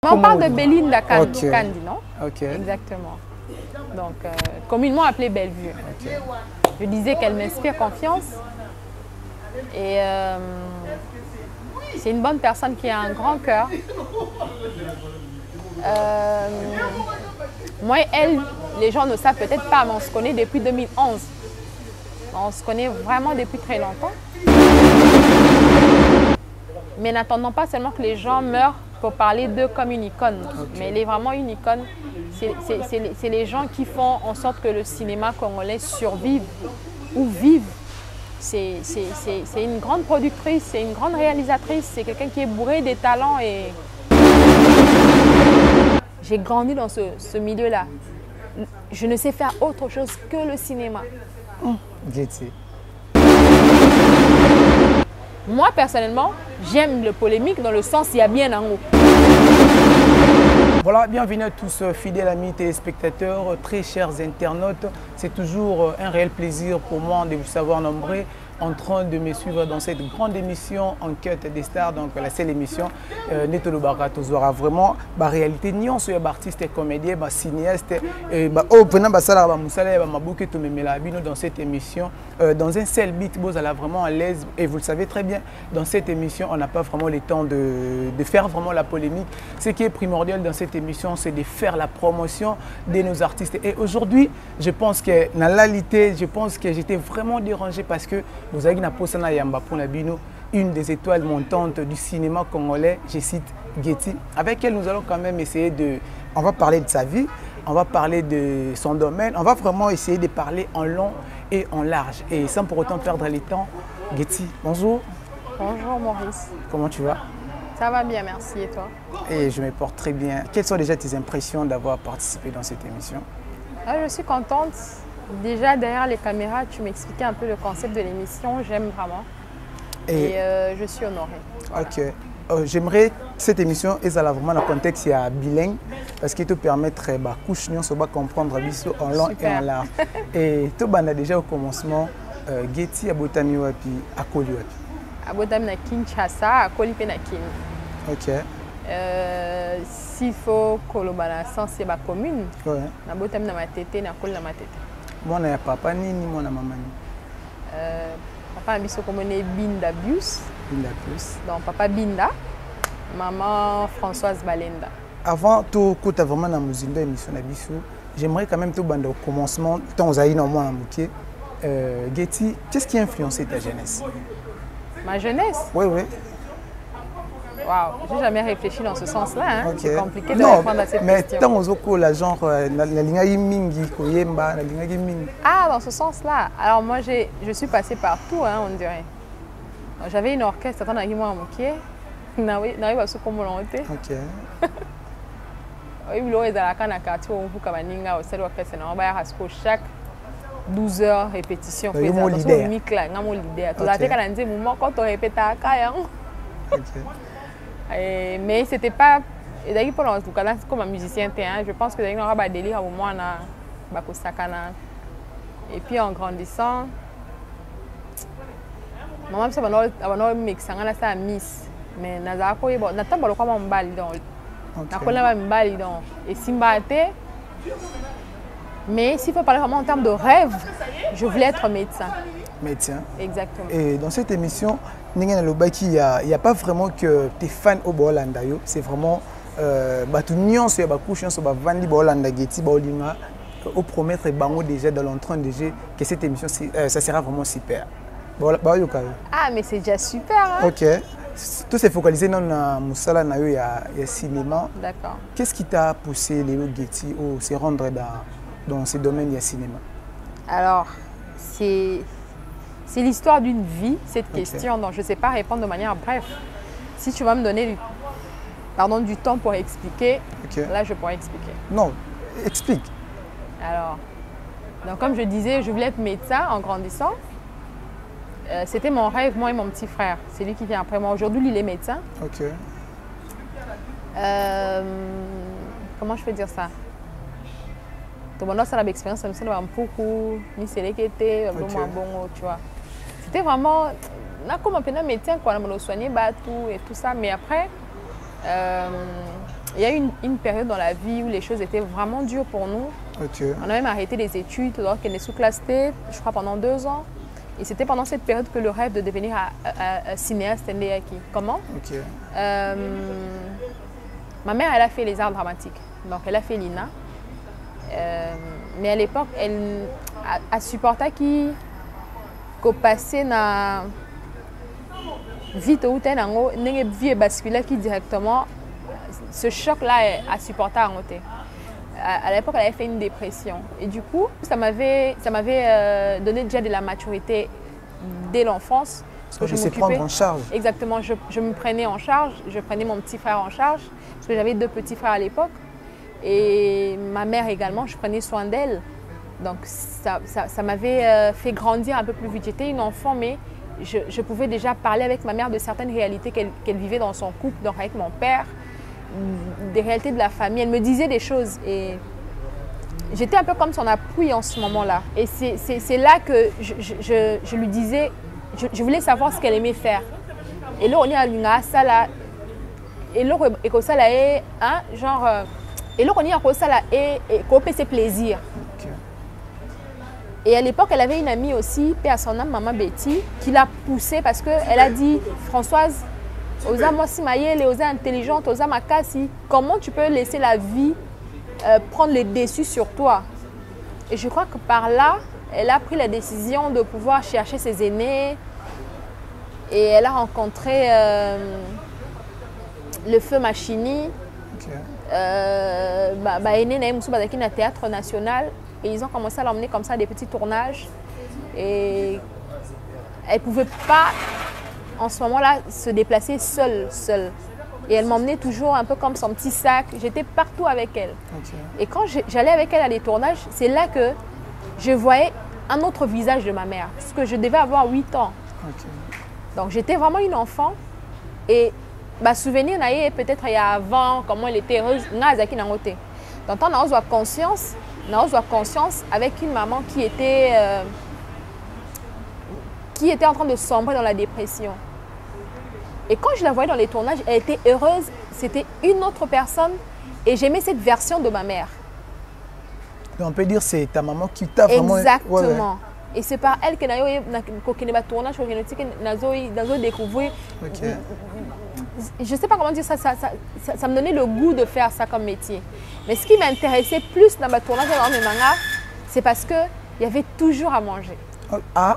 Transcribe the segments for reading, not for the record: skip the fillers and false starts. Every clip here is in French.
On parle de Belinda Kandi, non? Ok. Exactement. Donc, communément appelée Bellevue. Okay. Je disais qu'elle m'inspire confiance. Et c'est une bonne personne qui a un grand cœur. Moi et elle, les gens ne savent peut-être pas, mais on se connaît depuis 2011. On se connaît vraiment depuis très longtemps. Mais n'attendons pas seulement que les gens meurent pour parler d'eux comme une icône. Okay. Mais elle est vraiment une icône. C'est les gens qui font en sorte que le cinéma congolais survive ou vive. C'est une grande productrice, c'est une grande réalisatrice, c'est quelqu'un qui est bourré des talents. Et j'ai grandi dans ce milieu-là. Je ne sais faire autre chose que le cinéma. Moi, personnellement, j'aime le polémique dans le sens il y a bien en haut. Voilà, bienvenue à tous, fidèles amis téléspectateurs, très chers internautes. C'est toujours un réel plaisir pour moi de vous savoir nombreux en train de me suivre dans cette grande émission Enquête des stars, donc la seule émission Netolo Baratozora. Vraiment, la réalité, ni on soit artiste, comédien, cinéaste, dans cette émission, dans un seul beat, vous allez vraiment à l'aise. Et vous le savez très bien, dans cette émission, on n'a pas vraiment le temps de faire vraiment la polémique. Ce qui est primordial dans cette émission, c'est de faire la promotion de nos artistes. Et aujourd'hui, je pense que dans la réalité, je pense que j'étais vraiment dérangé parce que vous avez une des étoiles montantes du cinéma congolais, je cite Getty, avec elle nous allons quand même essayer de... On va parler de sa vie, on va parler de son domaine, on va vraiment essayer de parler en long et en large. Et sans pour autant perdre le temps, Getty, bonjour. Bonjour Maurice. Comment tu vas? Ça va bien, merci. Et toi? Et je me porte très bien. Quelles sont déjà tes impressions d'avoir participé dans cette émission? Je suis contente. Déjà, derrière les caméras, tu m'expliquais un peu le concept de l'émission. J'aime vraiment. Et je suis honorée. Voilà. Ok. J'aimerais que cette émission est vraiment dans le contexte bilingue parce qu'il te permettrait de comprendre en long et en large. Et tu as déjà au commencement, Getty Abotami Wapi, Akoli Wapi. Abotami na Kinshasa, Akoli pe na Kin. Ok. S'il faut kolobana sans c'est ma commune. Ouais. Abotami na Matete, na Akoli na Matete. Moi, je papa ni moi, maman. Papa a comme Binda Bius. Binda Bius. Donc papa Binda, maman Françoise Balenda. Avant tout, quand tu as vraiment dans la émission, j'aimerais quand même tout bande au commencement, tant aux aïeux moi en moutier. Getty, qu'est-ce qui a influencé ta jeunesse? Ma jeunesse? Oui, oui. Waouh, j'ai jamais réfléchi dans ce sens-là. Hein. Okay. C'est compliqué de répondre à cette question. Mais tant aux autres, la genre, la linga mingi, koyemba, la linga mingi. Ah, dans ce sens-là. Alors moi, je suis passée partout, hein, on dirait. J'avais une orchestre, attends, moi en moqué. N'arrive à ce qu'on me l'a ôté. Ok. Oui, il y a un quartier où on peut cabaninga au sein de l'orchestre. On va à chaque 12 heures répétition. Il y a mon leader. Quand on répète à Kaya. Mais c'était pas. Et d'ailleurs, pour le cas, comme un musicien, je pense que d'ailleurs, on a un délire au moment où et puis en grandissant, maman me dit que c'est un miss. Mais je n'ai pas et mais s'il faut parler vraiment en termes de rêve, je voulais être médecin. Médecin. Exactement. Et dans cette émission, il n'y a pas vraiment que tes fans au Bolanda. C'est vraiment au promettre déjà dans l'entrain que cette émission ça sera vraiment super. Ah, mais c'est déjà super. Hein? Ok. Tout s'est focalisé dans le cinéma. D'accord. Qu'est-ce qui t'a poussé, Léo Getty, à se rendre dans ce domaine du cinéma? Alors, c'est l'histoire d'une vie, cette question, donc je ne sais pas répondre de manière brève. Si tu vas me donner du temps pour expliquer, là je pourrais expliquer. Non, explique. Alors, donc comme je disais, je voulais être médecin en grandissant. C'était mon rêve, moi et mon petit frère. C'est lui qui vient après moi. Aujourd'hui, il est médecin. Ok. Comment je peux dire ça? L'expérience, c'était vraiment comme un médecin, quoi, on soignait et tout ça. Mais après, il y a eu une période dans la vie où les choses étaient vraiment dures pour nous. Okay. On a même arrêté les études alors qu'elle est sous classe T, je crois pendant 2 ans. Et c'était pendant cette période que le rêve de devenir cinéaste est né. Comment? Okay. Ma mère, elle a fait les arts dramatiques. Donc, elle a fait l'INA. Mais à l'époque, elle a supporté qu'au passé, na vite ou telle n'enge vie basculé qui directement ce choc-là a supporté à monter. À l'époque, elle avait fait une dépression. Et du coup, ça m'avait donné déjà de la maturité dès l'enfance. Je sais prendre en charge. Exactement, je me prenais en charge. Je prenais mon petit frère en charge. Parce que j'avais 2 petits frères à l'époque. Et ma mère également, je prenais soin d'elle. Donc ça m'avait fait grandir un peu plus vite. J'étais une enfant, mais je pouvais déjà parler avec ma mère de certaines réalités qu'elle vivait dans son couple, donc avec mon père, des réalités de la famille. Elle me disait des choses et j'étais un peu comme son appui en ce moment-là. Et c'est là que je lui disais, je voulais savoir ce qu'elle aimait faire. Et là, on est à l'Unga, et là, genre, et là, on est à ça et couper ses plaisirs. Et à l'époque, elle avait une amie aussi, paix à son âme, maman Betty, qui l'a poussée parce qu'elle a dit, Françoise, Osa Mosimayele, Osa intelligente, Osa Makasi, comment tu peux laisser la vie prendre le dessus sur toi? Et je crois que par là, elle a pris la décision de pouvoir chercher ses aînés et elle a rencontré le feu Machini, aîné na Théâtre National. Et ils ont commencé à l'emmener comme ça à des petits tournages. Et elle ne pouvait pas, en ce moment-là, se déplacer seule. Et elle m'emmenait toujours un peu comme son petit sac. J'étais partout avec elle. Okay. Et quand j'allais avec elle à des tournages, c'est là que je voyais un autre visage de ma mère. Parce que je devais avoir 8 ans. Okay. Donc j'étais vraiment une enfant. Et souvenir, peut-être il y a 20 ans, comment elle était heureuse. Donc on a conscience avec une maman qui était en train de sombrer dans la dépression. Et quand je la voyais dans les tournages, elle était heureuse, c'était une autre personne et j'aimais cette version de ma mère. Donc on peut dire que c'est ta maman qui t'a vraiment... Exactement. Ouais. Et c'est par elle que j'ai tournage, j'ai découvert. Okay. Je ne sais pas comment dire ça, ça me donnait le goût de faire ça comme métier. Mais ce qui m'intéressait plus dans ma tournage dans mes mangas, c'est parce qu'il y avait toujours à manger. Ah,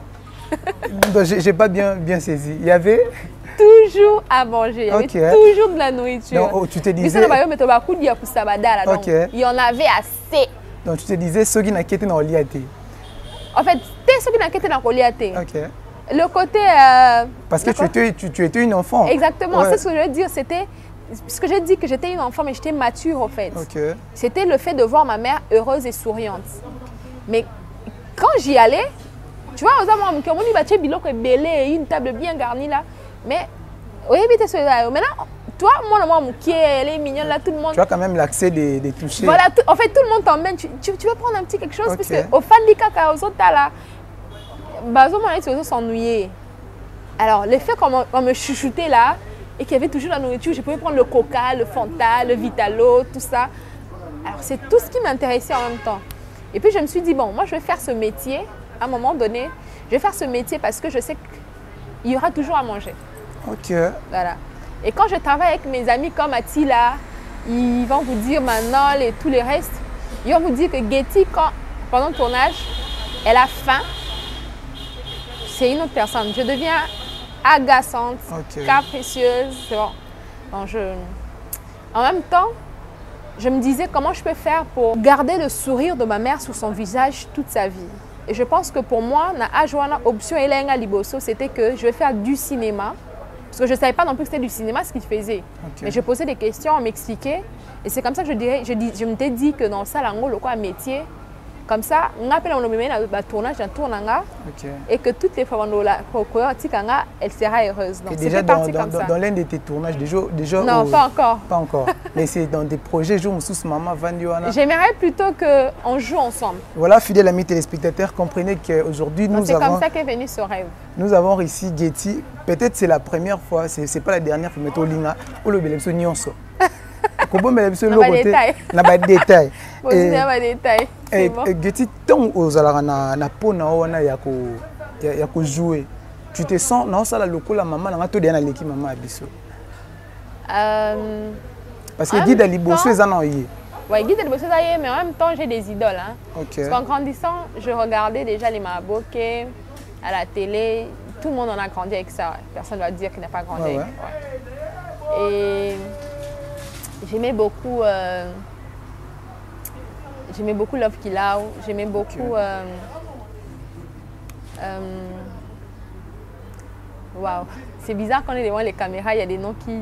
j'ai pas bien saisi. Il y avait toujours à manger, il y avait toujours de la nourriture. Donc, tu te disais... Donc, il y en avait assez. Donc tu te disais, ceux qui n'ont dans le liaté. En fait, ceux qui n'ont dans le liaté. Le côté... Parce que tu étais une enfant. Exactement, c'est ce que je veux dire. C'était ce que j'ai dit, que j'étais une enfant, mais j'étais mature en fait. C'était le fait de voir ma mère heureuse et souriante. Mais quand j'y allais, tu vois, une table bien garnie là. Mais, maintenant, toi, moi, elle est mignonne là, tout le monde... Tu as quand même l'accès des toucher. Voilà, en fait, tout le monde t'emmène. Tu veux prendre un petit quelque chose, parce qu'au fan du caca, aux autres, là, s'ennuyer. Alors, le fait qu'on me chouchoutait là, et qu'il y avait toujours la nourriture, je pouvais prendre le coca, le fanta, le vitalo, tout ça. Alors, c'est tout ce qui m'intéressait en même temps. Et puis, je me suis dit, bon, moi, je vais faire ce métier, à un moment donné, je vais faire ce métier parce que je sais qu'il y aura toujours à manger. Ok. Voilà. Et quand je travaille avec mes amis comme Attila, ils vont vous dire Manol et tous les restes, ils vont vous dire que Getty, pendant le tournage, elle a faim. C'est une autre personne. Je deviens agaçante, capricieuse. C'est bon. Donc en même temps, je me disais comment je peux faire pour garder le sourire de ma mère sur son visage toute sa vie. Et je pense que pour moi, la option c'était que je vais faire du cinéma. Parce que je ne savais pas non plus que c'était du cinéma ce qu'il faisait. Mais je posais des questions, on m'expliquait. Et c'est comme ça que je m'étais dit que dans ça, un métier, comme ça, on appelle un tournage d'un tournanga et que toutes les fois, elle sera heureuse. Donc, et déjà dans l'un de tes tournages, déjà non, pas encore. Pas encore. Mais c'est dans des projets, maman Vandioana. J'aimerais plutôt qu'on joue ensemble. Voilà, fidèles amis téléspectateurs, comprenez qu'aujourd'hui, nous avons... C'est comme ça qu'est venu ce rêve. Nous avons ici Getty. Peut-être c'est la première fois, c'est pas la dernière fois, mais Tolinga, ou le Belemso Nyonso. Comment mais biso le côté na ba détail. Na ba détail. Et Getty tant aux ala na pona wana ya ko jouer. Tu te sens non ça la lokola maman na to de na leki maman abiso. Parce que Guy Daliboso est en yé. Oui, Guy Daliboso est en yé, mais en même temps j'ai des idoles. Hein. Okay. Parce qu'en grandissant, je regardais déjà les Maboké à la télé. Tout le monde en a grandi avec ça. Personne ne va dire qu'il n'a pas grandi avec ça. Ouais. Et j'aimais beaucoup Love Killa. J'aimais beaucoup waouh, c'est bizarre quand on est devant les caméras, il y a des noms qui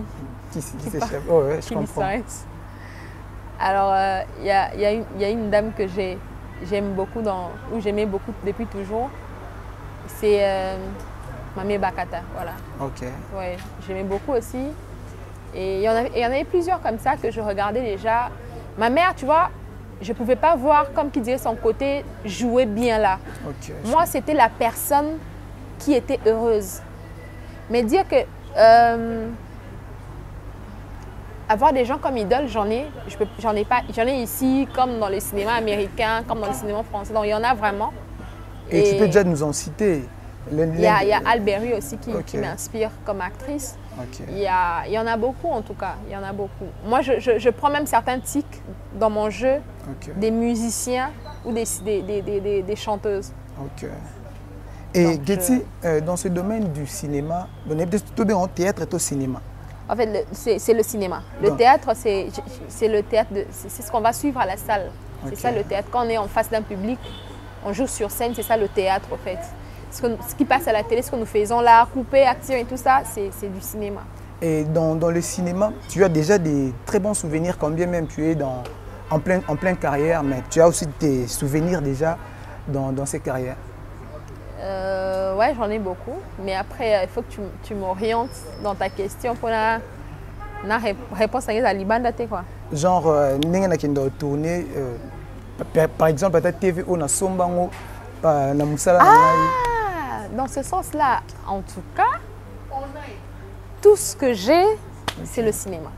s'échappent. Oh ouais, je comprends. Alors, il y a une dame que j'aime beaucoup, ou j'aimais beaucoup depuis toujours. C'est Mamie Bakata, voilà. Ok. Ouais, j'aimais beaucoup aussi. Et il y en avait plusieurs comme ça que je regardais déjà. Ma mère, tu vois, je ne pouvais pas voir, comme qui disait, son côté jouer bien là. Okay, moi, c'était la personne qui était heureuse. Mais dire que avoir des gens comme idole, j'en ai ici, comme dans le cinéma américain, comme dans le cinéma français. Donc il y en a vraiment. Et tu peux déjà nous en citer. Il y a Alberi aussi qui m'inspire comme actrice. Okay. Il y en a beaucoup en tout cas. Il y en a beaucoup. Moi, je prends même certains tics dans mon jeu, des musiciens ou des chanteuses. Ok. Et Getty, dans ce domaine du cinéma, on est plutôt bien en théâtre et au cinéma. En fait, c'est le cinéma. Le théâtre, c'est le théâtre, c'est ce qu'on va suivre à la salle. C'est ça le théâtre. Quand on est en face d'un public, on joue sur scène, c'est ça le théâtre en fait. Ce qui passe à la télé, ce que nous faisons là, couper, action et tout ça, c'est du cinéma. Et dans le cinéma, tu as déjà des très bons souvenirs, quand bien même tu es en pleine carrière, mais tu as aussi des souvenirs déjà dans ces carrières. Ouais, j'en ai beaucoup, mais après, il faut que tu m'orientes dans ta question pour la réponse à l'Ibanda, quoi. Genre, tourner, par exemple, à TV, on a Sombango, na Moussala. Dans ce sens-là, en tout cas, tout ce que j'ai, c'est le cinéma.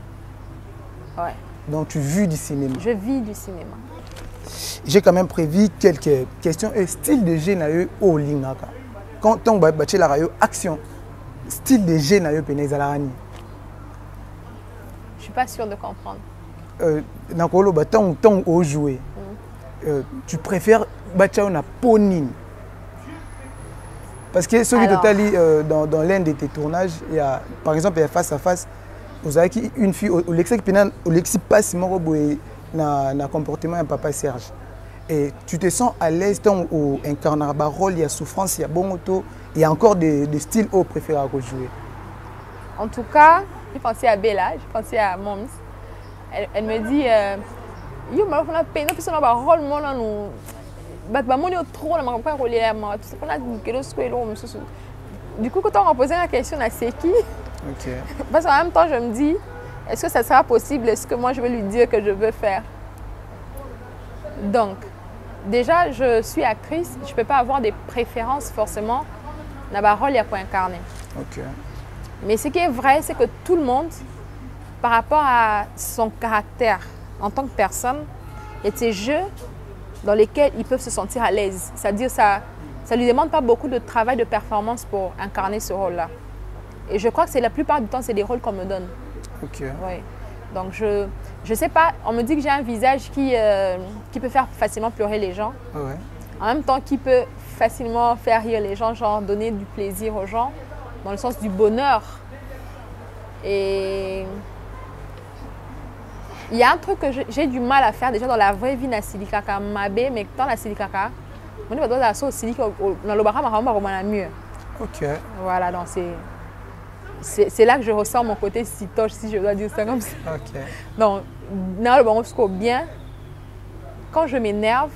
Ouais. Donc, tu vis du cinéma? Je vis du cinéma. J'ai quand même prévu quelques questions. Et style de jeu na yo au lingaka. Quand on va battre la radio action, style de jeu na yo penezalani. Je suis pas sûre de comprendre. Nakolo batang au jouer. Tu préfères battre na ponine? Parce que celui de Tali dans l'un de tes tournages, il y a par exemple il y a face à face. Vous avez une fille au Lexi passe mon na comportement de papa Serge. Et tu te sens à l'aise dans incarner un rôle, il y a souffrance, il y a bon auto, il y a encore des styles au préféré à jouer. En tout cas, je pensais à Bella, je pensais à Moms. Elle me dit yo ma fona peine parce que na ba rôle mo na no ba mo ni trop na ma pas rôle là ma tout ça na kelo squelo mususu. Du coup quand on m'a posé la question à c'est qui? OK. Parce qu'en même temps je me dis est-ce que ça sera possible? Est-ce que moi je vais lui dire que je veux faire? Donc, déjà, je suis actrice, je ne peux pas avoir des préférences forcément dans ma rôle pour incarner. Okay. Mais ce qui est vrai, c'est que tout le monde, par rapport à son caractère en tant que personne, il y a ces jeux dans lesquels ils peuvent se sentir à l'aise. C'est-à-dire ça ne lui demande pas beaucoup de travail, de performance pour incarner ce rôle-là. Et je crois que la plupart du temps, c'est des rôles qu'on me donne. Ok. Oui. Donc, je sais pas, on me dit que j'ai un visage qui peut faire facilement pleurer les gens. Ouais. En même temps, qui peut facilement faire rire les gens, genre donner du plaisir aux gens, dans le sens du bonheur. Et il y a un truc que j'ai du mal à faire déjà dans la vraie vie, Nasili Kaka Mabé, mais dans la Sili Kaka, on est dans la sauce Sili dans le barama mieux. Ok. Voilà, donc c'est là que je ressens mon côté sitoche, si je dois dire ça comme ça. Ok. Donc, dans le barama bien, quand je m'énerve,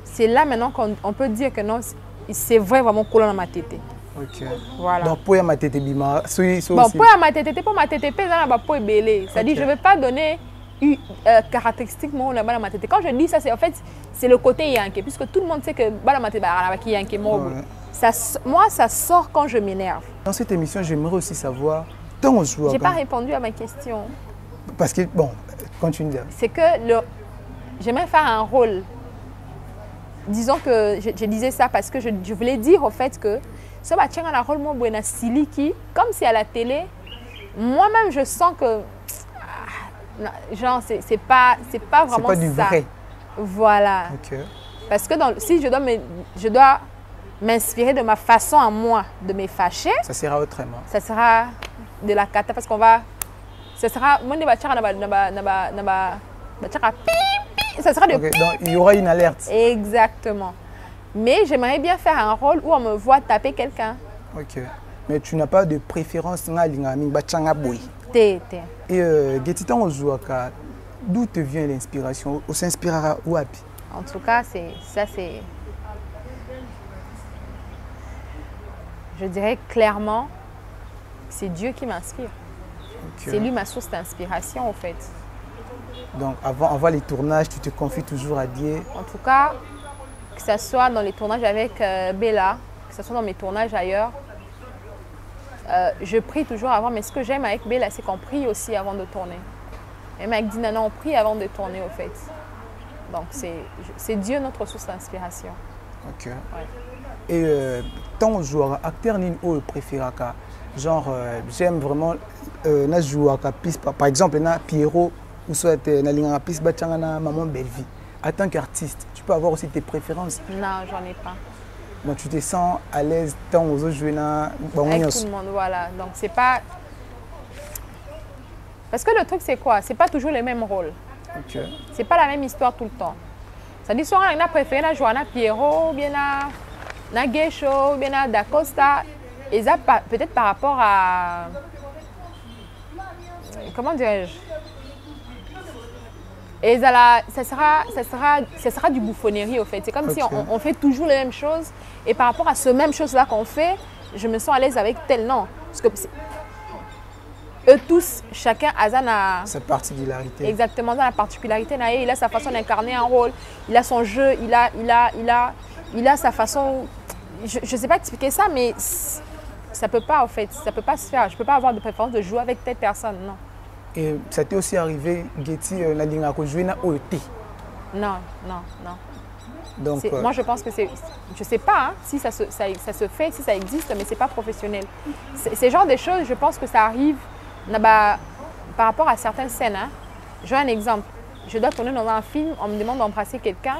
c'est là maintenant qu'on peut dire que non, c'est vraiment collant dans ma tête. Ok. Voilà. Donc, pour ma tête, bima, bon, pour ma tête, c'est-à-dire je ne vais pas donner caractéristiquement la bala matete. Quand je dis ça, c'est en fait c'est le côté yanké, puisque tout le monde sait que bala matete bah qui yanké moi ça sort quand je m'énerve. Dans cette émission, j'aimerais aussi savoir tant on joue. J'ai pas répondu à ma question. Parce que bon, continue. C'est que j'aimerais faire un rôle. Disons que je disais ça parce que je voulais dire au fait que ça va tirer un rôle mon buena siliki comme si à la télé moi-même je sens que genre c'est pas vraiment ça. C'est pas du vrai. Voilà. Ok. Parce que si je dois m'inspirer de ma façon à moi de me fâcher. Ça sera autrement. Ça sera de la cata parce qu'on va. Ça sera. Ça sera de. Okay, donc il y aura une alerte. Exactement. Mais j'aimerais bien faire un rôle où on me voit taper quelqu'un. Ok. Mais tu n'as pas de préférence dans Et Getitan Ozuaka, d'où te vient l'inspiration? On s'inspirera où? En tout cas, c'est. Je dirais clairement, c'est Dieu qui m'inspire. Okay. C'est lui ma source d'inspiration, en fait. Donc, avant les tournages, tu te confies toujours à Dieu? En tout cas, que ce soit dans les tournages avec Bella, que ce soit dans mes tournages ailleurs, je prie toujours avant. Mais ce que j'aime avec Bella, c'est qu'on prie aussi avant de tourner. Même avec Dinana, on prie avant de tourner, au fait. Donc, c'est Dieu notre source d'inspiration. Ok. Ouais. Et ton joueur, acteur ou préféré, genre, j'aime vraiment na joueur par exemple, na Pierrot ou soit na linga piste batchangana maman Bellevie. En tant qu'artiste, tu peux avoir aussi tes préférences? Non, j'en ai pas. Donc tu te sens à l'aise tant aux autres joueurs avec tout le monde, voilà. Donc c'est pas. Parce que le truc c'est quoi? C'est pas toujours les mêmes rôles. Okay. C'est pas la même histoire tout le temps. Ça dit souvent on a préféré na jouer na Pierrot, ou bien na Geisho, ou bien na Dacosta. Et ça peut-être par rapport à. Comment dirais-je? Et ça sera du bouffonnerie au fait. C'est comme si on fait toujours les mêmes choses. Et par rapport à ce même chose-là qu'on fait, je me sens à l'aise avec tel nom. Parce que eux tous, chacun a sa particularité. Exactement, dans la particularité. Il a sa façon d'incarner un rôle. Il a son jeu. Il a sa façon. Je ne sais pas expliquer ça, mais ça peut pas en fait. Ça peut pas se faire. Je peux pas avoir de préférence de jouer avec telle personne, non. Et ça t'est aussi arrivé, Getty, na linga ko jouer na OT? Non. Donc, moi, je pense que c'est... Je ne sais pas hein, si ça se fait, si ça existe, mais ce n'est pas professionnel. Ces genres de choses, je pense que ça arrive par rapport à certaines scènes. Hein. Je vois un exemple. Je dois tourner dans un film, on me demande d'embrasser quelqu'un.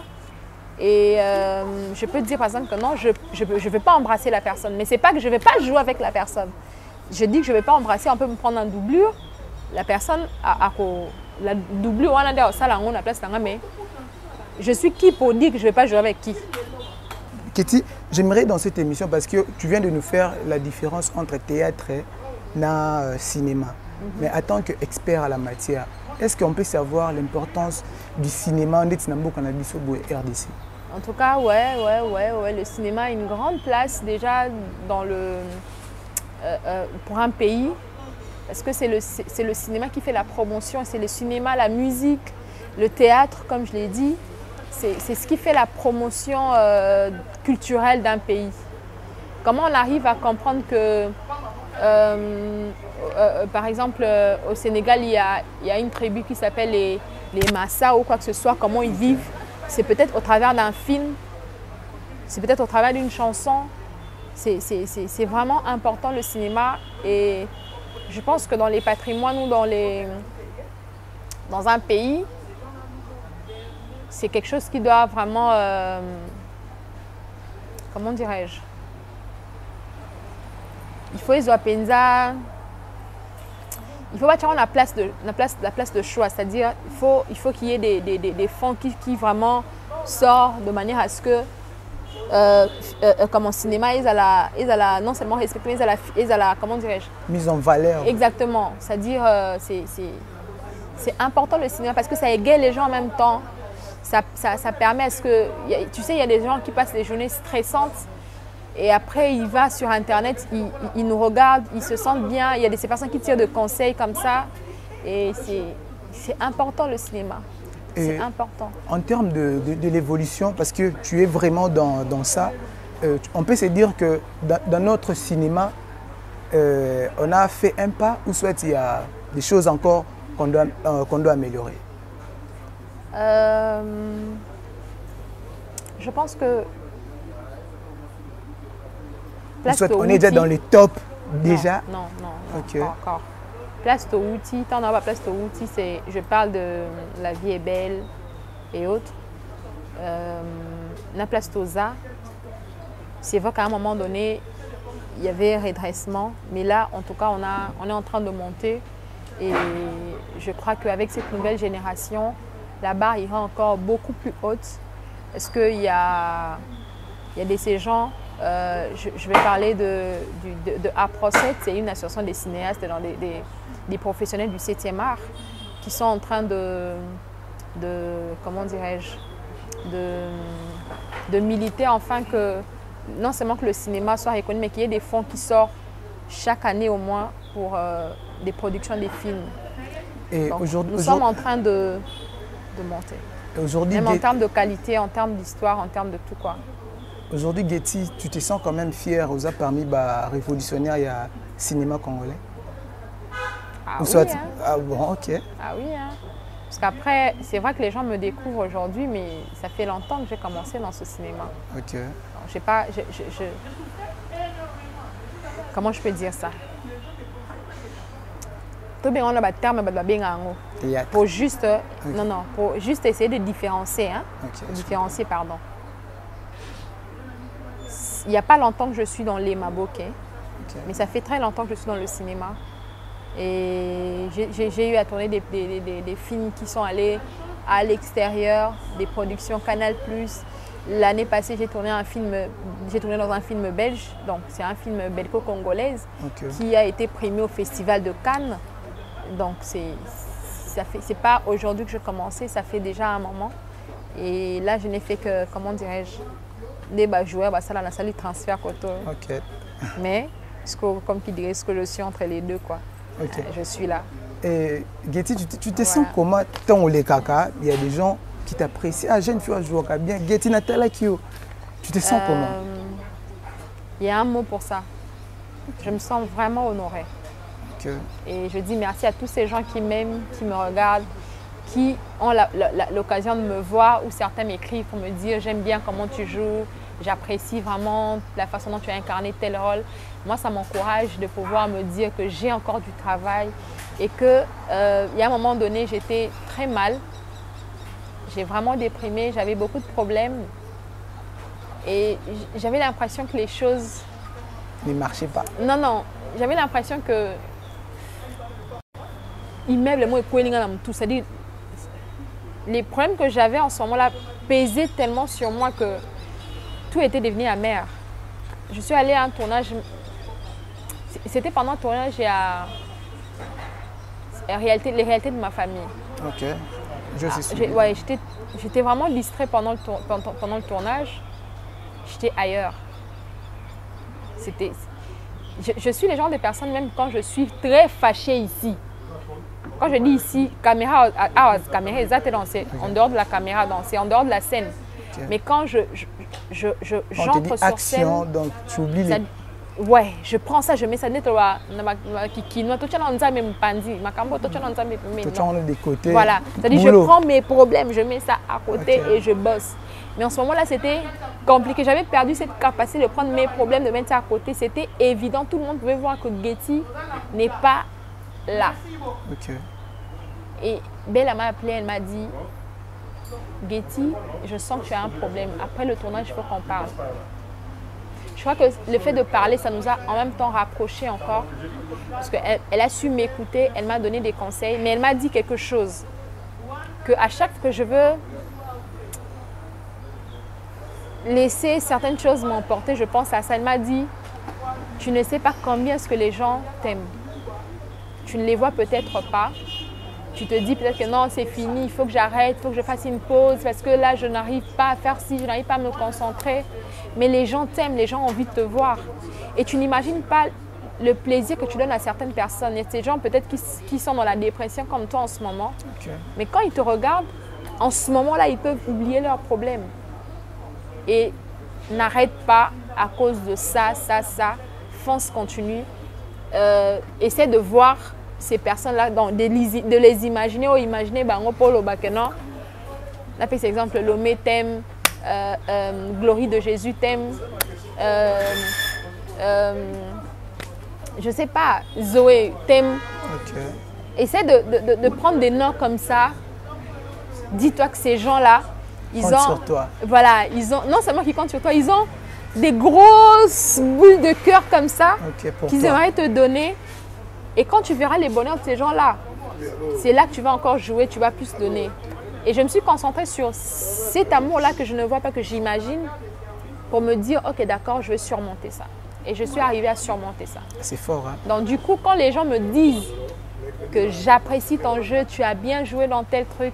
Et je peux dire par exemple que non, je ne vais pas embrasser la personne. Mais ce n'est pas que je ne vais pas jouer avec la personne. Je dis que je ne vais pas embrasser, on peut me prendre en doublure. La personne la doublure, on a dit ça là, on a place mais je suis qui pour dire que je ne vais pas jouer avec qui? Ketty, j'aimerais dans cette émission, parce que tu viens de nous faire la différence entre théâtre et cinéma. Mais en tant qu'expert à la matière, est-ce qu'on peut savoir l'importance du cinéma en RDC? En tout cas, ouais. Le cinéma a une grande place déjà dans pour un pays. Parce que c'est le cinéma qui fait la promotion, c'est le cinéma, la musique, le théâtre, comme je l'ai dit. C'est ce qui fait la promotion culturelle d'un pays. Comment on arrive à comprendre que, par exemple, au Sénégal, il y a une tribu qui s'appelle les Massa ou quoi que ce soit, comment ils vivent. C'est peut-être au travers d'un film, c'est peut-être au travers d'une chanson. C'est vraiment important le cinéma. Et je pense que dans les patrimoines ou dans un pays, c'est quelque chose qui doit vraiment, comment dirais-je, il faut les penza, il faut bâtir la place de choix, c'est-à-dire il faut qu'il y ait des fonds qui vraiment sortent de manière à ce que comme en cinéma, ils allaient non seulement respecter, mais ils allaient, comment dirais-je, mise en valeur. Exactement, c'est-à-dire c'est important le cinéma parce que ça égaye les gens en même temps. Ça permet à ce que, tu sais, il y a des gens qui passent des journées stressantes et après ils vont sur internet, ils nous regardent, ils se sentent bien. Il y a ces personnes qui tirent de conseils comme ça et c'est important le cinéma. C'est important. En termes de l'évolution, parce que tu es vraiment dans ça, on peut se dire que dans notre cinéma, on a fait un pas ou soit il y a des choses encore qu'on doit améliorer? Je pense que... On est déjà dans les tops déjà? Non, okay. Pas encore. Place Touti, tant pas Place Touti, je parle de La vie est belle et autres. La Place Toza, c'est vrai qu'à un moment donné, il y avait redressement, mais là, en tout cas, on est en train de monter et je crois qu'avec cette nouvelle génération, la barre ira encore beaucoup plus haute. Est-ce qu'il y a de ces gens, je vais parler de APROCET, c'est une association des cinéastes, des professionnels du 7e art qui sont en train comment dirais-je, de militer enfin que non seulement que le cinéma soit reconnu, mais qu'il y ait des fonds qui sortent chaque année au moins pour des productions des films. Et nous sommes en train de monter. Même en termes de qualité, en termes d'histoire, en termes de tout quoi. Aujourd'hui, Getty, tu te sens quand même fier aux parmi les révolutionnaires et à cinéma congolais? Ah oui, hein. Ah bon, ok. Ah oui, hein. Parce qu'après, c'est vrai que les gens me découvrent aujourd'hui, mais ça fait longtemps que j'ai commencé dans ce cinéma. Ok. Alors, je sais pas, comment je peux dire ça? Tout bien, on a des termes, pour juste, okay. Non, pour juste essayer de différencier, hein? Okay. Différencier, pardon. Il n'y a pas longtemps que je suis dans les Maboké, okay. Mais ça fait très longtemps que je suis dans le cinéma. Et j'ai eu à tourner des films qui sont allés à l'extérieur, des productions Canal+. L'année passée, j'ai tourné dans un film belge, donc c'est un film belgo-congolaise, okay. Qui a été primé au Festival de Cannes. Donc c'est pas aujourd'hui que je commençais, ça fait déjà un moment. Et là, je n'ai fait que, comment dirais-je, des joueurs, ça la salle de transfert koto. Okay. Mais comme qui dirait, ce que je suis entre les deux quoi. Okay. Je suis là. Et Getty, tu te sens comment tant les caca? Il y a des gens qui t'apprécient. Ah, jeune fille, je vois bien. Getty Natala Kyo. Tu te sens comment? Il y a un mot pour ça. Je me sens vraiment honorée. Okay. Et je dis merci à tous ces gens qui m'aiment, qui me regardent, qui ont l'occasion de me voir, ou certains m'écrivent pour me dire j'aime bien comment tu joues, j'apprécie vraiment la façon dont tu as incarné tel rôle. Moi, ça m'encourage de pouvoir me dire que j'ai encore du travail et qu'il y a un moment donné, j'étais très mal. J'ai vraiment déprimé, j'avais beaucoup de problèmes et j'avais l'impression que les choses ne marchaient pas. Non, j'avais l'impression que immeuble, c'est-à-dire les problèmes que j'avais en ce moment-là pesaient tellement sur moi que tout était devenu amer. Je suis allée à un tournage, c'était pendant le tournage et les réalités de ma famille. Ok, je sais. J'étais vraiment distraite pendant le tournage, j'étais ailleurs. Je suis le genre de personne, même quand je suis très fâchée ici. Quand je dis ici, caméra est en dehors de la caméra, c'est en dehors de la scène. Okay. Mais quand j'entre sur action, scène, donc tu oublies les... Ouais, je prends ça, je mets ça net voilà, c'est-à-dire je prends mes problèmes, je mets ça à côté okay. Et je bosse. Mais en ce moment-là, c'était compliqué. J'avais perdu cette capacité de prendre mes problèmes, de mettre ça à côté. C'était évident, tout le monde pouvait voir que Getty n'est pas là. Okay. Et Bella m'a appelé, elle m'a dit Getty, je sens que tu as un problème. Après le tournage, il faut qu'on parle. Je crois que le fait de parler, ça nous a en même temps rapprochés encore. Parce qu'elle a su m'écouter, elle m'a donné des conseils, mais elle m'a dit quelque chose. Qu'à chaque fois que je veux laisser certaines choses m'emporter, je pense à ça. Elle m'a dit, tu ne sais pas combien est-ce que les gens t'aiment. Tu ne les vois peut-être pas. Tu te dis peut-être que non, c'est fini, il faut que j'arrête, il faut que je fasse une pause parce que là, je n'arrive pas à faire ci, je n'arrive pas à me concentrer. Mais les gens t'aiment, les gens ont envie de te voir. Et tu n'imagines pas le plaisir que tu donnes à certaines personnes. Il y a ces gens peut-être qui sont dans la dépression comme toi en ce moment. Okay. Mais quand ils te regardent, en ce moment-là, ils peuvent oublier leurs problèmes. Et n'arrête pas à cause de ça. Fonce, continue. Essaie de voir ces personnes-là, de les imaginer ou imaginer, Polo Bakeno. On a fait cet exemple, Lomé t'aime, Glorie de Jésus t'aime. Je sais pas, Zoé t'aime. Okay. Essaie de prendre des noms comme ça. Dis-toi que ces gens-là, ils ont sur toi. Voilà, ils ont non seulement qu'ils comptent sur toi, ils ont des grosses boules de cœur comme ça qu'ils aimeraient te donner. Et quand tu verras les bonheurs de ces gens-là, c'est là que tu vas encore jouer, tu vas plus donner. Et je me suis concentrée sur cet amour-là que je ne vois pas, que j'imagine, pour me dire, ok, d'accord, je vais surmonter ça. Et je suis arrivée à surmonter ça. C'est fort, hein? Donc du coup, quand les gens me disent que j'apprécie ton jeu, tu as bien joué dans tel truc,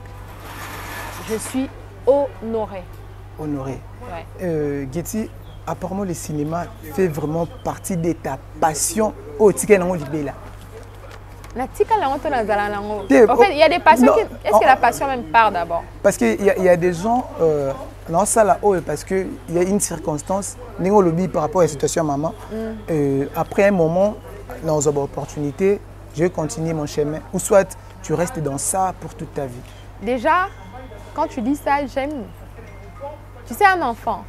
je suis honorée. Honorée. Ouais. Getty, apparemment le cinéma fait vraiment partie de ta passion au ticket là. En fait, il y a des passions. Est-ce que la passion même part d'abord? Parce qu'il y a des gens dans ça là, parce qu'il y a une circonstance, par rapport à la situation à maman. Après un moment, dans une opportunité, je vais continuer mon chemin. Ou soit tu restes dans ça pour toute ta vie. Déjà, quand tu dis ça, j'aime. Tu sais, un enfant,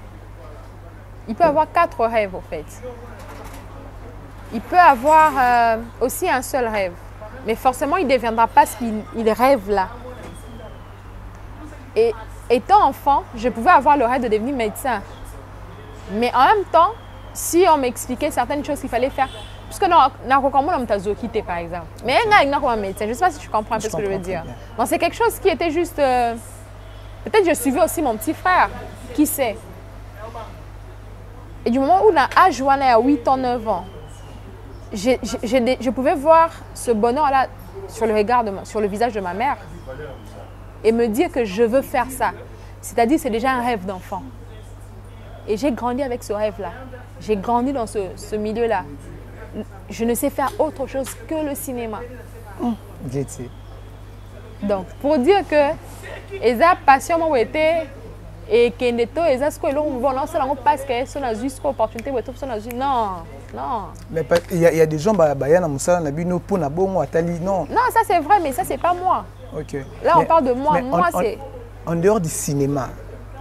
il peut avoir 4 rêves au fait. Il peut avoir aussi un seul rêve. Mais forcément, il ne deviendra pas ce qu'il rêve là. Et étant enfant, je pouvais avoir le rêve de devenir médecin. Mais en même temps, si on m'expliquait certaines choses qu'il fallait faire, puisque dans Zokite par exemple, mais un médecin, je ne sais pas si tu comprends un peu ce que je veux dire. Bon, c'est quelque chose qui était juste... Peut-être je suivais aussi mon petit frère, qui sait. Et du moment où l'âge Joanna à 8 ans, 9 ans, je pouvais voir ce bonheur-là sur le visage de ma mère et me dire que je veux faire ça. C'est-à-dire c'est déjà un rêve d'enfant. Et j'ai grandi avec ce rêve-là. J'ai grandi dans ce milieu-là. Je ne sais faire autre chose que le cinéma. Donc, pour dire que eza passion moi était et que neto eza ce que l'on voit là, c'est là parce que c'est une juste opportunité pour tout ça. Non. Mais il y a des gens bayana musala na bino pour na bongo atali non. Non, ça c'est vrai, mais ça c'est pas moi. Ok. Là on parle de moi. Moi c'est en dehors du cinéma.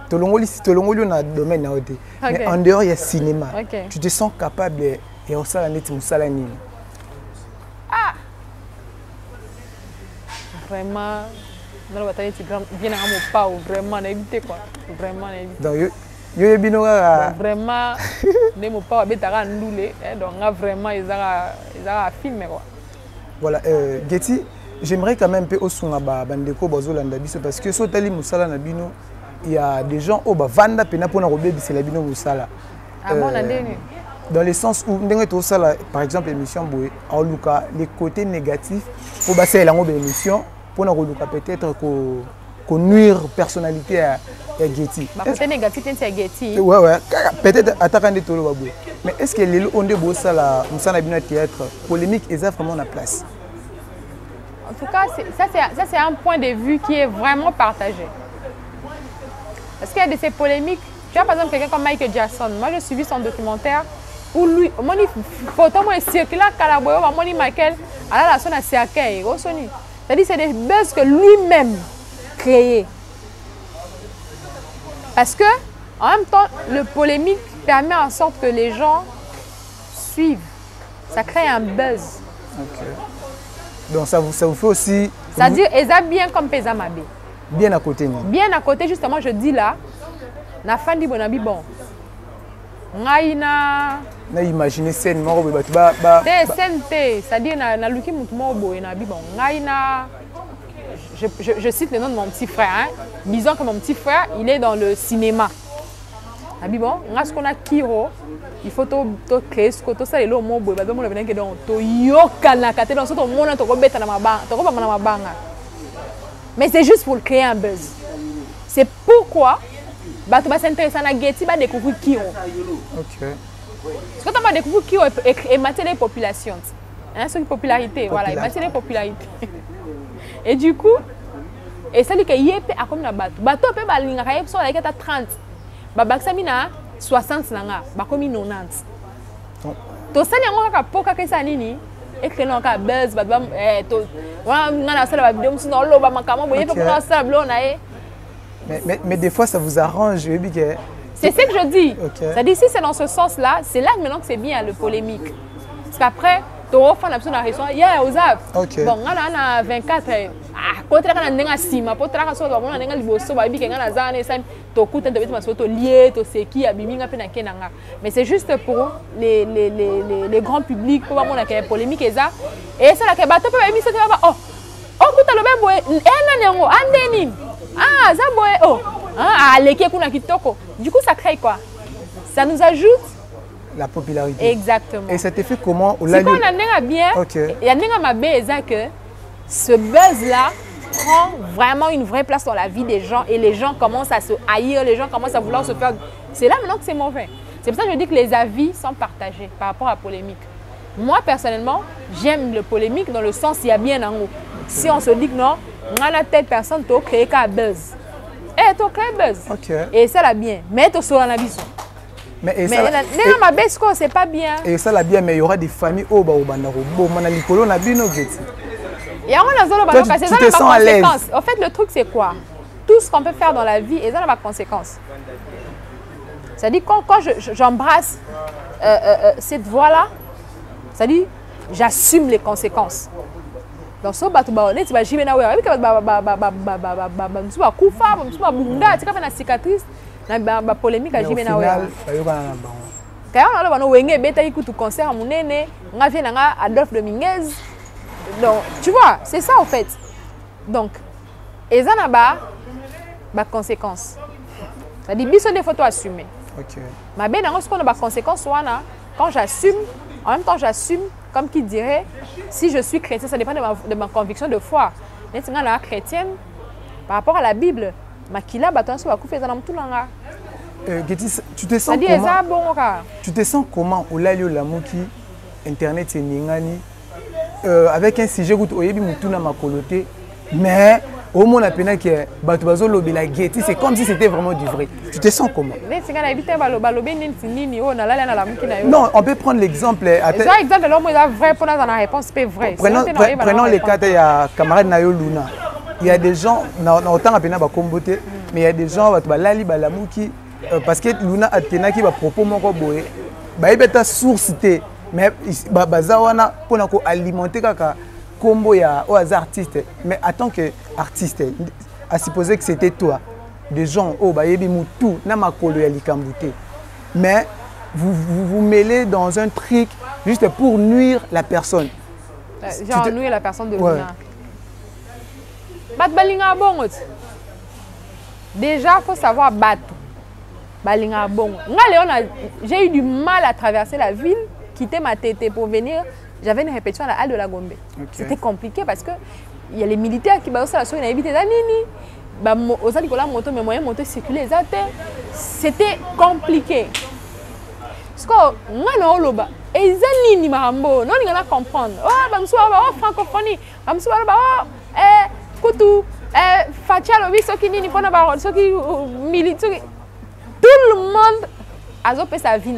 Tolongoli na domaine na ode. Mais en dehors il y a cinéma. Tu te sens capable et on sala net musala nini. Ah. Vraiment. Non, bien à mon vraiment éviter quoi. Vraiment éviter. Donc vraiment, ne me pas betara ndoulé, donc vraiment ils ont filmé quoi. Voilà, Getty, j'aimerais quand même un peu au son bandeko bazolanda biso parce que sotali musala na bino, il y a des gens au vanda pena pona robé c'est la bino musala. Ah bon ndeni. Dans le sens où ndenge to sala par exemple émission boé, en luka les côtés négatifs pour basser la ngobe émission pour na luka peut-être qu'on nuire personnalité à Getty. Côté négatif c'est Getty. Ouais, peut-être attaquant de tolo babou. Mais est-ce que les on de ça la musala bino théâtre polémique est vraiment la place? En tout cas, ça c'est un point de vue qui est vraiment partagé. Parce qu'il y a de ces polémiques. Tu vois par exemple quelqu'un comme Michael Jackson. Moi j'ai suivi son documentaire où lui, mon photo moi circule à Calaboyo, mon Michael, à la son à Siakei, au Sony. C'est-à-dire c'est des buzz que lui-même créé. Parce que en même temps, le polémique permet en sorte que les gens suivent. Ça crée un buzz. Ok. Donc ça vous fait aussi... C'est-à-dire, Eza bien comme Pesa Mabé. Bien à côté. Non? Bien à côté, justement, je dis là, na fan di bonabi bon. Ngaïna... Na imaginer scène, moro scène, c'est-à-dire na luki mutumo boy na bi bon. Ngaïna... Je cite le nom de mon petit frère. Hein. Disons que mon petit frère, il est dans le cinéma. Abi bon, ce qu'on a Kiro, il faut créer ce que ça est là au mot boy. Bah donc on venait que donc to yoka na kate dans ce ton monde to beta na mabanga, to pas na mabanga. Mais c'est juste pour créer un buzz. C'est pourquoi bah tu vas s'intéresser à Getty, bah découvrir Kiro. OK. Parce que tu vas découvrir qui est les populations. Hein, c'est une popularité, voilà, émater les popularités. Et du coup, et ça dit que y a comme na bateau. Bateau peut balinga kaya so like à 30. Ba baksamina 60 nanga, ba comme 90. To sali yango kaka poka kesa nini? Et que non ka buzz ba to wa ngana sala ba vidéo msino lo ba makamo boye pe ko sala blo na e. Mais des fois ça vous arrange, c'est ce que je dis. Okay. Ça dit si c'est dans ce sens-là, c'est là maintenant que c'est bien le polémique. Parce qu'apraprès tu refais l'absence de la raison. Yeah, Ozaf. Bon, on a 24. Ah, quand tu as un sima, pour traquer ça, on a un liboso, bah, bien qu'on a zane, ça, tu coûtes un peu de masse, tu lié, tu sais qui a biming un peu dans kenanga. Mais c'est juste pour les grands publics, pour voir la polémique et ça. Et ça, la kebato peut émettre ça, oh, oh, écoute le bébé, eh, nango, andeni, ah, ça boy, oh, ah, les qui kuna kitoko. Du coup, ça crée quoi? Ça nous ajoute la popularité. Exactement. Et ça te fait comment? Si on a bien, il y a que ce buzz-là prend vraiment une vraie place dans la vie des gens et les gens commencent à se haïr, les gens commencent à vouloir se faire... C'est là maintenant que c'est mauvais. C'est pour ça que je dis que les avis sont partagés par rapport à la polémique. Moi, personnellement, j'aime le polémique dans le sens il y a bien en haut. Si on se dit que non, on a telle personne, tu as créé un buzz. Et tu as créé un buzz. Et ça là bien. Mais tu as sur la vision. Mais c'est pas bien. Et ça l'a bien, mais il y aura des familles au bas au bandaro. Bon, Manalikolo n'a bien tu te sens à l'aise. En fait, le truc c'est quoi? Tout ce qu'on peut faire dans la vie, et ça n'a pas de conséquences. C'est-à-dire quand j'embrasse cette voie-là, c'est-à-dire j'assume les conséquences. Donc ça va tout baronner, tu vas jimer na ouais, tu vas kufa, tu vas bunda, tu vas faire une cicatrice. Na polémique à Jimena Oya. Quand on a le wenge beta écoute concert à Mounene, on a vu Adolphe Dominguez. Donc tu vois, c'est ça en fait. Donc et ça n'a pas conséquences. Ça dit biso des photos assumées. OK. Mais ben dans ce qu'on a pas conséquences quand j'assume, en même temps j'assume comme qui dirait si je suis chrétien, ça dépend de ma conviction de foi. Mais si on est chrétienne par rapport à la Bible, Makila baton so bakufa dans tout langa. Tu te sens comment? Tu te sens comment au lalio lamuki internet et ningani avec un sujet où oyebi mutuna makoloté mais au moins la peine que batu bazo lobi la guetti c'est comme si c'était vraiment du vrai. Tu te sens comment? Non, on peut prendre l'exemple exemple là moi vrai pour la réponse c'est vrai. Prenons le cas de camarade Nayo Luna. Il y a des gens, autant à peine mais il y a des gens qui balamuki parce que Luna a tenu qui va propos mon boé, bah il beta source mais bazawana pour alimenter kaka combo ya aux artistes mais en tant que artiste à supposer que c'était toi des gens oh bah yebi mutu na makolo ya likambuté mais vous mêlez dans un truc juste pour nuire la personne. Genre nuire la personne de Luna. Balinga bongo. Déjà, il faut savoir battre. Balinga bongo. J'ai eu du mal à traverser la ville, quitter ma tête pour venir. J'avais une répétition à la halle de la Gombe. C'était compliqué parce que il y a les militaires qui sont sur une habité d'Anini. Mes moyens moto circuler. C'était compliqué. Parce que moi, et ils ont non, ils vont comprendre. Oh, francophonie. Koutou, Fatia Lobi, ceux qui n'y font pas, ceux qui militent, tout le monde a fait sa vie.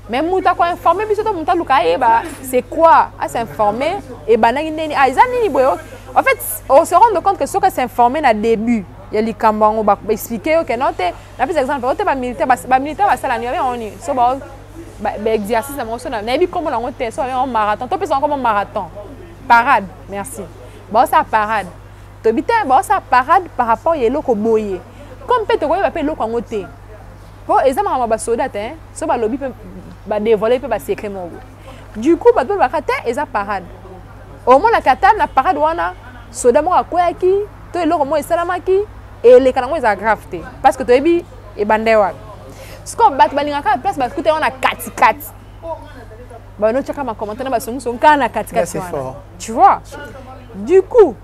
Mais Mouta quoi informé, puis surtout Mouta Lukaye, c'est quoi? C'est informé et en fait, on se rend compte que ce que c'est informé au début, il y a les cambons, on va expliquer que non, par exemple, on est militaire, va ça la nuit, on est so exercice à mon son, on a vu comment on est sur un marathon, tout peut être comme un marathon, parade, merci. Bon, ça parade. Tu as ça parade par rapport à l'eau boye. Comme peut-être que tu l'eau en côté. Pour exemple, on soldat, ça va lobby peut dévoiler peut secret. Du coup, tu vas et ça parade. Au moins la katane la parade wana soldat mo akoya ki, to l'eau mo salamaki et les canons ils aggravent parce que tu es bi et bandewa. Ce qu'on bat balinga ka place parce que on a 4. Bah non, tu as ma commentaire na son kana 4. C'est fort. Tu vois? Du coup,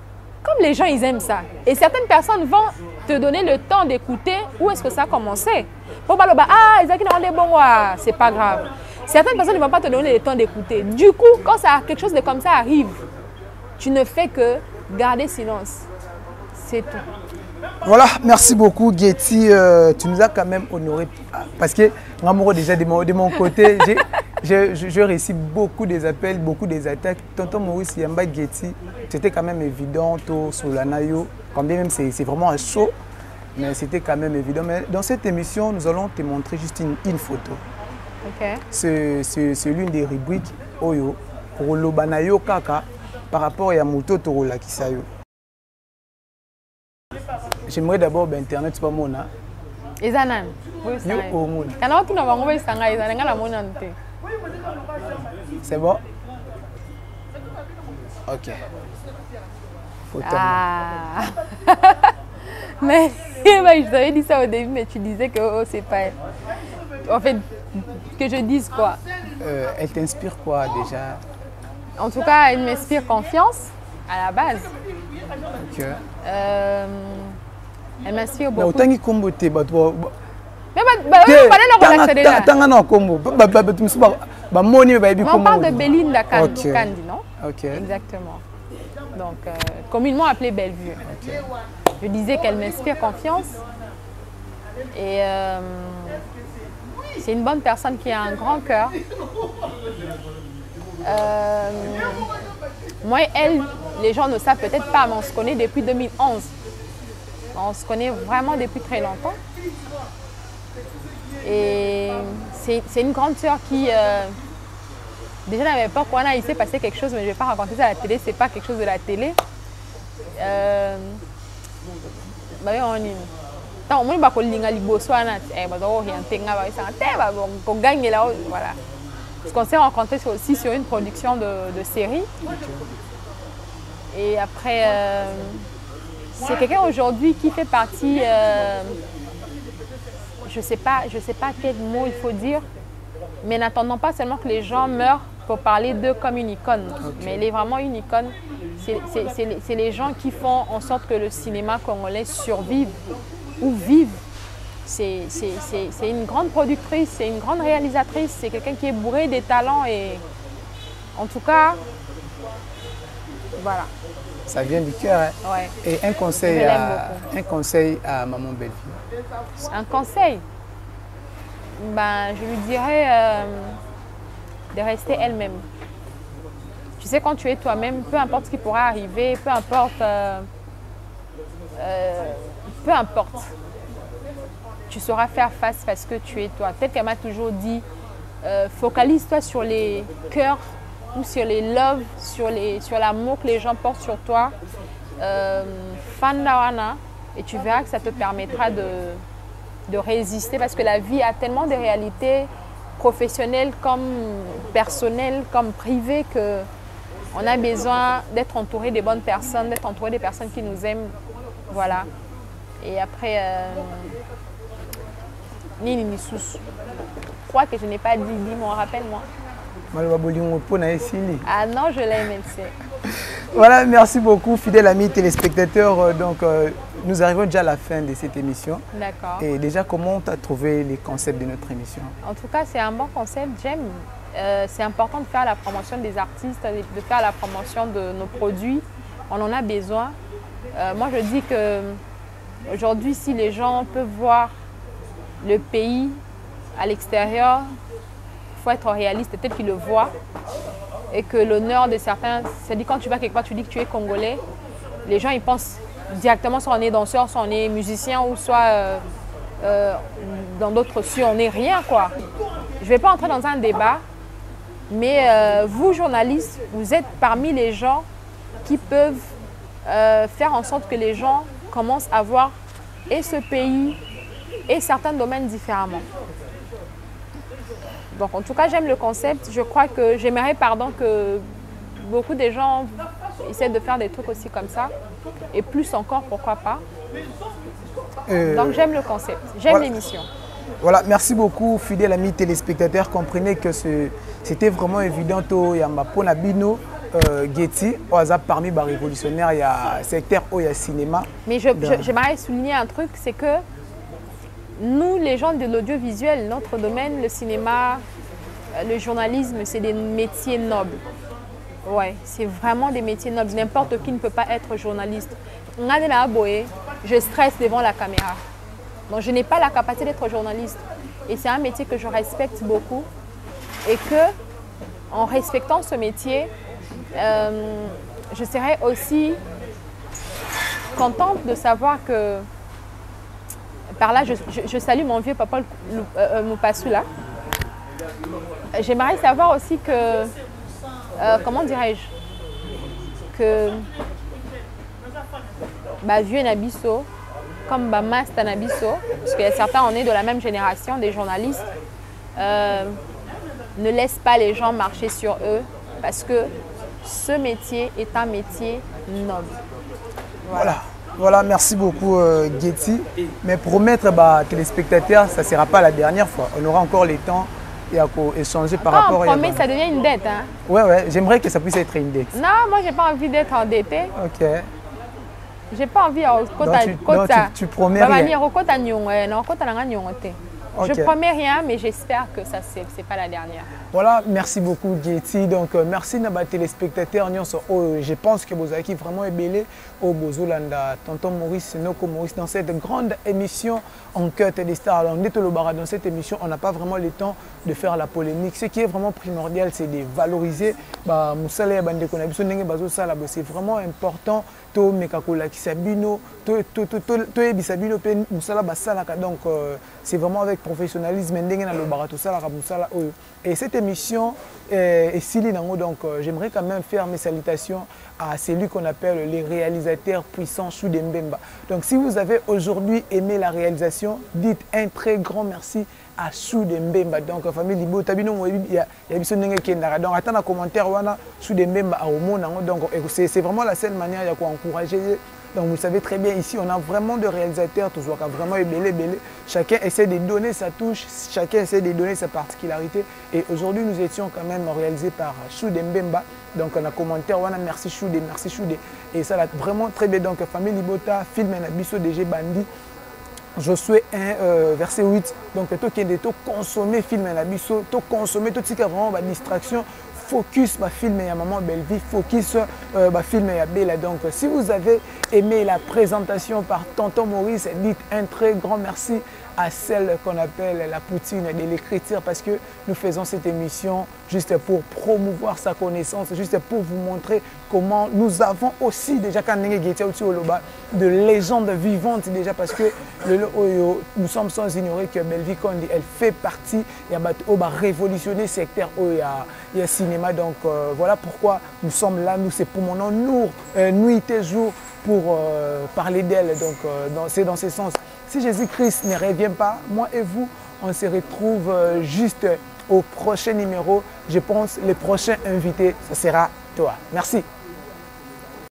comme les gens ils aiment ça, et certaines personnes vont te donner le temps d'écouter où est-ce que ça a commencé. C'est pas grave. Certaines personnes ne vont pas te donner le temps d'écouter. Du coup, quand quelque chose de comme ça arrive, tu ne fais que garder silence. C'est tout. Voilà, merci beaucoup Getty. Tu nous as quand même honoré. Parce que moi, déjà de mon côté, je réussis beaucoup des appels, beaucoup des attaques. Tonton Maurice Yamba Getty, c'était quand même évident. Solanayo, quand bien même c'est vraiment un show, mais c'était quand même évident. Mais dans cette émission, nous allons te montrer juste une photo. Okay. C'est l'une des rubriques Oyo, Rolo Banayo Kaka, par rapport à Muto Torola Kisayo. J'aimerais d'abord Internet, c'est pas mon nom. Ezanan. C'est bon? Ok. Ah. Mais je t'avais dit ça au début, mais tu disais que oh, c'est pas... En fait, que je dise quoi? Elle t'inspire quoi déjà? En tout cas, elle m'inspire confiance à la base. Ok. Elle m'inspire beaucoup. Mais autant qu'il combo t'es, bah toi. Mais on parle de Belinda Kandi, non? Ok. Exactement. Donc, communément appelée Bellevue. Okay. Je disais qu'elle m'inspire confiance. Et c'est une bonne personne qui a un grand cœur. Moi et elle, les gens ne savent peut-être pas, mais on se connaît depuis 2011. On se connaît vraiment depuis très longtemps. Et c'est une grande sœur qui, déjà à l'époque, il s'est passé quelque chose, mais je ne vais pas raconter ça à la télé, c'est pas quelque chose de la télé. Voilà. Parce qu'on s'est rencontrés aussi sur une production de série. Et après, c'est quelqu'un aujourd'hui qui fait partie, je sais pas quel mot il faut dire, mais n'attendons pas seulement que les gens meurent pour parler d'eux comme une icône. Okay. Mais elle est vraiment une icône. C'est les gens qui font en sorte que le cinéma congolais survive ou vive. C'est une grande productrice, c'est une grande réalisatrice, c'est quelqu'un qui est bourré des talents et en tout cas, voilà. Ça vient du cœur. Hein? Ouais. Et un conseil à Maman Bellevue. Un conseil? Ben, je lui dirais de rester elle-même. Tu sais, quand tu es toi-même, peu importe ce qui pourra arriver, peu importe, tu sauras faire face parce que tu es toi. Peut-être qu'elle m'a toujours dit, focalise-toi sur les cœurs ou sur les loves, sur l'amour que les gens portent sur toi. Fandawana, et tu verras que ça te permettra de résister parce que la vie a tellement de réalités professionnelles comme personnelles, comme privées que on a besoin d'être entouré des bonnes personnes, d'être entouré des personnes qui nous aiment. Voilà. Et après, Nini Nissous. Je crois que je n'ai pas dit, dis-moi, rappelle-moi. Ah non, je l'aime, elle sait. Voilà, merci beaucoup, fidèles amis téléspectateurs. Donc, nous arrivons déjà à la fin de cette émission. D'accord. Et déjà, comment tu as trouvé les concepts de notre émission? En tout cas, c'est un bon concept, j'aime. C'est important de faire la promotion des artistes, de faire la promotion de nos produits. On en a besoin. Moi, je dis que aujourd'hui, si les gens peuvent voir le pays à l'extérieur, il faut être réaliste, peut-être qu'ils le voient. Et que l'honneur de certains, c'est-à-dire quand tu vas quelque part, tu dis que tu es congolais, les gens ils pensent directement soit on est danseur, soit on est musicien ou soit dans d'autres cieux, on n'est rien quoi. Je ne vais pas entrer dans un débat, mais vous journalistes, vous êtes parmi les gens qui peuvent faire en sorte que les gens commencent à voir et ce pays et certains domaines différemment. Donc en tout cas, j'aime le concept. Je crois que j'aimerais que beaucoup de gens essaient de faire des trucs aussi comme ça. Et plus encore, pourquoi pas. Donc j'aime le concept, j'aime l'émission. Voilà, merci beaucoup, fidèles amis téléspectateurs. Comprenez que c'était vraiment évident. Il y a Mapona Bino, Getty, au hasard parmi les révolutionnaires, il y a secteur où il y a cinéma. Mais j'aimerais souligner un truc, c'est que nous, les gens de l'audiovisuel, notre domaine, le cinéma, le journalisme, c'est des métiers nobles. Ouais, c'est vraiment des métiers nobles. N'importe qui ne peut pas être journaliste. Je stresse devant la caméra. Donc, je n'ai pas la capacité d'être journaliste. Et c'est un métier que je respecte beaucoup. Et que, en respectant ce métier, je serais aussi contente de savoir que, par là, je salue mon vieux papa Moupassoula. J'aimerais savoir aussi que, comment dirais-je, que vieux Nabiso, comme Master Nabiso, parce qu'il y a certains, on est de la même génération, des journalistes, ne laissent pas les gens marcher sur eux, parce que ce métier est un métier noble. Voilà, merci beaucoup Getty. Mais promettre téléspectateurs, ça ne sera pas la dernière fois. On aura encore les temps et à échanger par rapport à... promet, ça devient une dette. Hein? Ouais, j'aimerais que ça puisse être une dette. Non, moi, j'ai pas envie d'être endetté. Ok. J'ai pas envie tu promets rien. Je promets rien, mais j'espère que ça c'est pas la dernière. Voilà, merci beaucoup Getty. Donc merci à nos téléspectateurs. Je pense que vous avez vraiment ébélé au Bozolanda, tonton Maurice, Noko Maurice, dans cette grande émission En Cœur des Stars. Alors, dans cette émission, on n'a pas vraiment le temps de faire la polémique. Ce qui est vraiment primordial, c'est de valoriser. C'est vraiment important. Donc c'est vraiment avec professionnalisme et cette émission est Sili Nango, donc j'aimerais quand même faire mes salutations à celui qu'on appelle les réalisateurs puissants Chou Mbemba. Donc si vous avez aujourd'hui aimé la réalisation, dites un très grand merci à Chou Mbemba. Donc famille Libo Tabino il y a donc attends un commentaire wana Chou Mbemba à Omo Nango. Donc c'est vraiment la seule manière de encourager. Donc vous savez très bien, ici on a vraiment de réalisateurs, toujours vraiment belé. Chacun essaie de donner sa touche, chacun essaie de donner sa particularité. Et aujourd'hui nous étions quand même réalisés par Chou Mbemba. Donc on a commentaire, on a merci Choudé. Et ça va vraiment très bien. Donc famille Libota, film Nabiso DG Bandi. Josué 1, verset 8. Donc tout qui est tout consommer film Nabiso, tout consommer tout ce qui a vraiment la distraction. Focus ma film et maman belle vie, focus ma film et Bella. Donc si vous avez aimé la présentation par tonton Maurice, dites un très grand merci à celle qu'on appelle la poutine de l'écriture, parce que nous faisons cette émission juste pour promouvoir sa connaissance, juste pour vous montrer comment nous avons aussi déjà de légendes vivantes déjà, parce que nous sommes sans ignorer que Belvi Kondi, elle fait partie, il va révolutionner le secteur où il y a cinéma. Donc voilà pourquoi nous sommes là, nous c'est pour mon nom, nuit et jour pour parler d'elle. Donc c'est dans ce sens. Si Jésus-Christ ne revient pas, moi et vous, on se retrouve juste au prochain numéro. Je pense le prochain invité, ce sera toi. Merci.